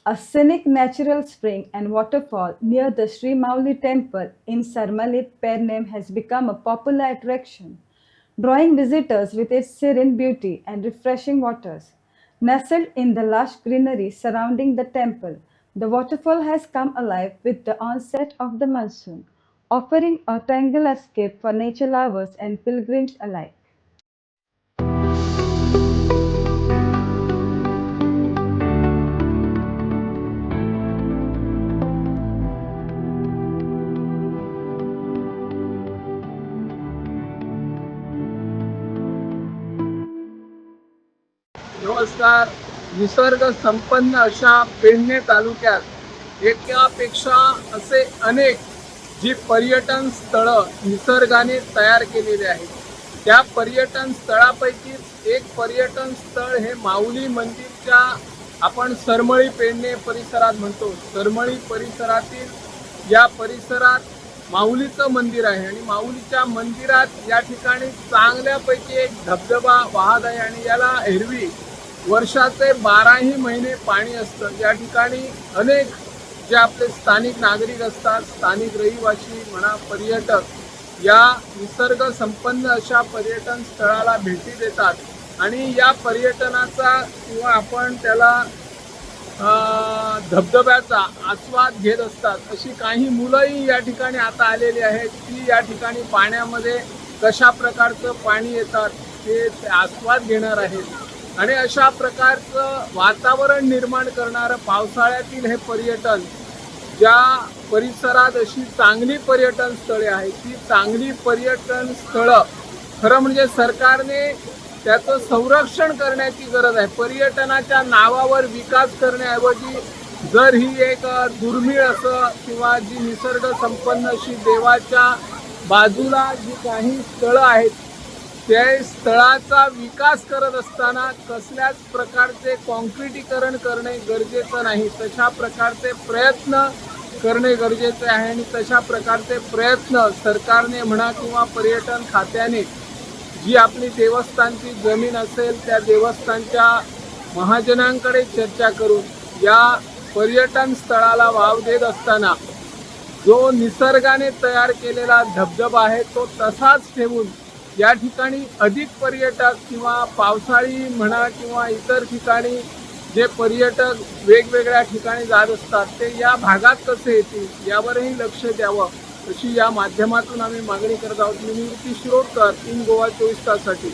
A scenic natural spring and waterfall near the Sri Mauli temple in Sarmalit, Pernem has become a popular attraction, drawing visitors with its serene beauty and refreshing waters. Nestled in the lush greenery surrounding the temple, the waterfall has come alive with the onset of the monsoon, offering a tranquil escape for nature lovers and pilgrims alike. नमस्कार. निसर्ग संपन्न अशा पेडणे तालुक्यात एकापेक्षा असे अनेक जी पर्यटन स्थळं निसर्गाने तयार केलेली आहेत. त्या पर्यटन स्थळापैकी एक पर्यटन स्थळ हे माऊली मंदिरच्या आपण सरमळी पेडणे परिसरात म्हणतो. सरमळी परिसरातील या परिसरात माऊलीचं मंदिर आहे आणि माऊलीच्या मंदिरात या ठिकाणी चांगल्यापैकी एक धबधबा वाहत आहे आणि याला एरवी वर्षाचे 12ही महिने पाणी असतं. या ठिकाणी अनेक जे आपले स्थानिक नागरिक असतात, स्थानिक रहिवासी म्हणा, पर्यटक या निसर्ग संपन्न अशा पर्यटन स्थळाला भेटी देतात आणि या पर्यटनाचा किंवा आपण त्याला धबधब्याचा आस्वाद घेत असतात. अशी काही मुलंही या ठिकाणी आता आलेली आहेत की या ठिकाणी पाण्यामध्ये कशा प्रकारचं पाणी येतात ते आस्वाद घेणार आहेत आणि अशा प्रकारचं वातावरण निर्माण करणारं पावसाळ्यातील हे पर्यटन ज्या परिसरात अशी चांगली पर्यटन स्थळे आहेत ती चांगली पर्यटन स्थळं खरं म्हणजे सरकारने त्याचं संरक्षण करण्याची गरज आहे. पर्यटनाच्या नावावर विकास करण्याऐवजी जर ही एक दुर्मिळ असं किंवा जी निसर्ग संपन्न अशी देवाच्या बाजूला जी काही स्थळं आहेत त्या स्थळाचा विकास करत असताना कसल्याच प्रकारचे कॉन्क्रिटीकरण करणे गरजेचं नाही. तशा प्रकारचे प्रयत्न करणे गरजेचे आहे आणि तशा प्रकारचे प्रयत्न सरकारने म्हणा किंवा पर्यटन खात्याने जी आपली देवस्थानची जमीन असेल त्या देवस्थानच्या महाजनांकडे चर्चा करून या पर्यटन स्थळाला वाव देत असताना जो निसर्गाने तयार केलेला धबधबा आहे तो तसाच ठेवून या ठिकाणी अधिक पर्यटक किंवा पावसाळी म्हणा किंवा इतर ठिकाणी जे पर्यटक वेगवेगळ्या ठिकाणी जात असतात ते या भागात कसे येतील यावरही लक्ष द्यावं अशी या माध्यमातून आम्ही मागणी करत आहोत. मी निवृत्ती शिरोडकर, इन गोवा 24 ताससाठी.